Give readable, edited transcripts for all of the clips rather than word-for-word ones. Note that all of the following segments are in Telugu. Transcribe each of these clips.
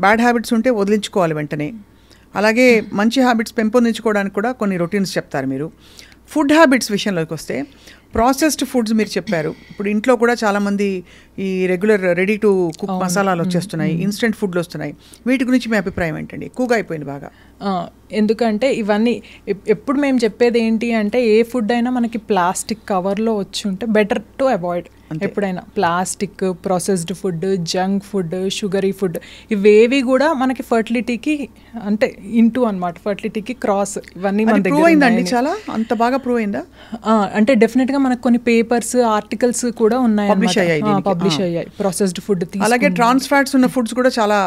బ్యాడ్ హ్యాబిట్స్ ఉంటే వదిలించుకోవాలి వెంటనే. అలాగే మంచి హ్యాబిట్స్ పెంపొందించుకోవడానికి కూడా కొన్ని రొటీన్స్ చెప్తారు మీరు. ఫుడ్ హ్యాబిట్స్ విషయంలోకి వస్తే ప్రాసెస్డ్ ఫుడ్స్ మీరు చెప్పారు. ఇప్పుడు ఇంట్లో కూడా చాలామంది ఈ రెగ్యులర్ రెడీ టు కుక్ మసాలాలు వచ్చేస్తున్నాయి, ఇన్స్టెంట్ ఫుడ్లు వస్తున్నాయి. వీటి గురించి మీ అభిప్రాయం ఏంటండి? ఎక్కువగా అయిపోయింది బాగా. ఎందుకంటే ఇవన్నీ ఎప్పుడు మేము చెప్పేది ఏంటి అంటే ఏ ఫుడ్ అయినా మనకి ప్లాస్టిక్ కవర్లో వచ్చి ఉంటే బెటర్ టు అవాయిడ్. ఎప్పుడైనా plastic, processed food, junk food, sugary food ఇవేవి కూడా మనకి ఫర్టిలిటీకి అంటే ఇంటూ అనమాట, ఫర్టిలిటీకి క్రాస్. ఇవన్నీ మన దగ్గర అయిందండి. చాలా అంత బాగా ప్రూవ్ అయిందా? అంటే డెఫినెట్గా మనకు కొన్ని పేపర్స్, ఆర్టికల్స్ కూడా ఉన్నాయి, పబ్లిష్ అయ్యాయి ప్రాసెస్డ్ ఫుడ్. అలాగే ట్రాన్స్ ఫ్యాట్స్ ఉన్న ఫుడ్స్ కూడా చాలా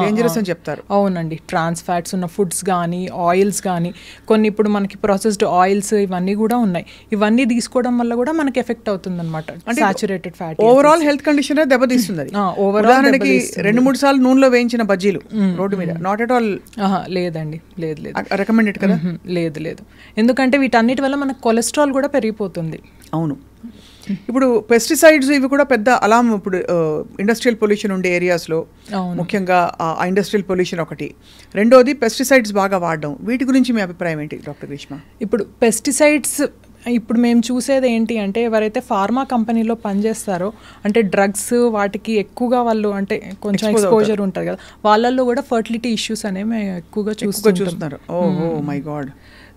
డేంజరస్ అని చెప్తారు. అవునండి, ట్రాన్స్ ఫ్యాట్స్ ఉన్న ఫుడ్స్ కానీ ఆయిల్స్ కానీ కొన్ని ఇప్పుడు మనకి ప్రాసెస్డ్ ఆయిల్స్ ఇవన్నీ కూడా ఉన్నాయి. ఇవన్నీ తీసుకోవడం వల్ల కూడా మనకి ఎఫెక్ట్ అవుతుంది అనమాట. Saturated fat overall health condition దెబ్బతీస్తుంది. ఉదాహరణకి 2-3 సార్లు నూనెలో వేయించిన బజ్జీలు రోడ్డు మీద నాట్ ఎట్ ఆల్. లేదండి, లేదు రికమెండెడ్ కదా? లేదు. ఎందుకంటే వీటన్నిటి వల్ల మనకు కొలెస్ట్రాల్ కూడా పెరిగిపోతుంది. అవును. ఇప్పుడు పెస్టిసైడ్స్ ఇవి కూడా పెద్ద అలాం. ఇప్పుడు ఇండస్ట్రియల్ పొల్యూషన్ ఉండే ఏరియాస్లో ముఖ్యంగా ఆ ఇండస్ట్రియల్ పొల్యూషన్ ఒకటి. రెండోది పెస్టిసైడ్స్ బాగా వాడడం. వీటి గురించి మీ అభిప్రాయం ఏంటి డాక్టర్ గ్రీష్మ? ఇప్పుడు పెస్టిసైడ్స్ ఇప్పుడు మేము చూసేది ఏంటి అంటే ఎవరైతే ఫార్మా కంపెనీలో పనిచేస్తారో అంటే డ్రగ్స్ వాటికి ఎక్కువగా వాళ్ళు అంటే కొంచెం ఎక్స్పోజర్ ఉంటుంది కదా, వాళ్ళల్లో కూడా ఫర్టిలిటీ ఇష్యూస్ అనేవి ఎక్కువగా చూస్తున్నారు. ఓహో మై గాడ్.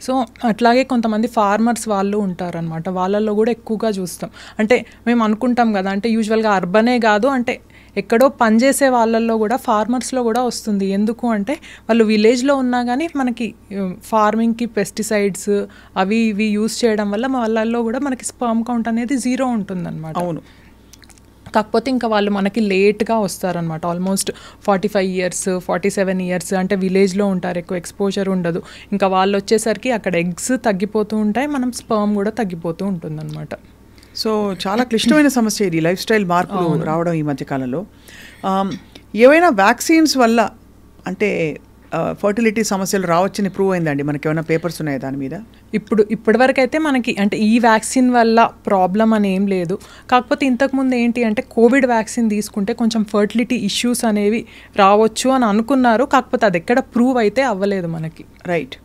సో అట్లాగే కొంతమంది ఫార్మర్స్ వాళ్ళు ఉంటారనమాట, వాళ్ళల్లో కూడా ఎక్కువగా చూస్తాం. అంటే మేము అనుకుంటాం కదా అంటే యూజువల్గా అర్బనే కాదు అంటే ఎక్కడో పనిచేసే వాళ్ళల్లో కూడా ఫార్మర్స్లో కూడా వస్తుంది. ఎందుకు అంటే వాళ్ళు విలేజ్లో ఉన్నా కానీ మనకి ఫార్మింగ్కి పెస్టిసైడ్స్ అవి ఇవి యూజ్ చేయడం వల్ల వాళ్ళల్లో కూడా మనకి స్పర్మ్ కౌంట్ అనేది 0 ఉంటుందన్నమాట. అవును. కాకపోతే ఇంకా వాళ్ళు మనకి లేట్గా వస్తారనమాట. ఆల్మోస్ట్ 45 years 47 years అంటే విలేజ్లో ఉంటారు, ఎక్కువ ఎక్స్పోజర్ ఉండదు. ఇంకా వాళ్ళు వచ్చేసరికి అక్కడ ఎగ్స్ తగ్గిపోతూ ఉంటాయి, మనం స్పర్మ్ కూడా తగ్గిపోతూ ఉంటుందన్నమాట. సో చాలా క్లిష్టమైన సమస్య ఇది, లైఫ్ స్టైల్ మార్పులు రావడం ఈ మధ్యకాలంలో. ఏవైనా వ్యాక్సిన్స్ వల్ల అంటే ఫర్టిలిటీ సమస్యలు రావచ్చని ప్రూవ్ అయిందండి? మనకి ఏమైనా పేపర్స్ ఉన్నాయా దాని మీద? ఇప్పటివరకు అయితే మనకి అంటే ఈ వ్యాక్సిన్ వల్ల ప్రాబ్లం అని ఏం లేదు. కాకపోతే ఇంతకుముందు ఏంటి అంటే కోవిడ్ వ్యాక్సిన్ తీసుకుంటే కొంచెం ఫర్టిలిటీ ఇష్యూస్ అనేవి రావచ్చు అని అనుకున్నారు. కాకపోతే అది ఎక్కడ ప్రూవ్ అయితే అవ్వలేదు మనకి. రైట్.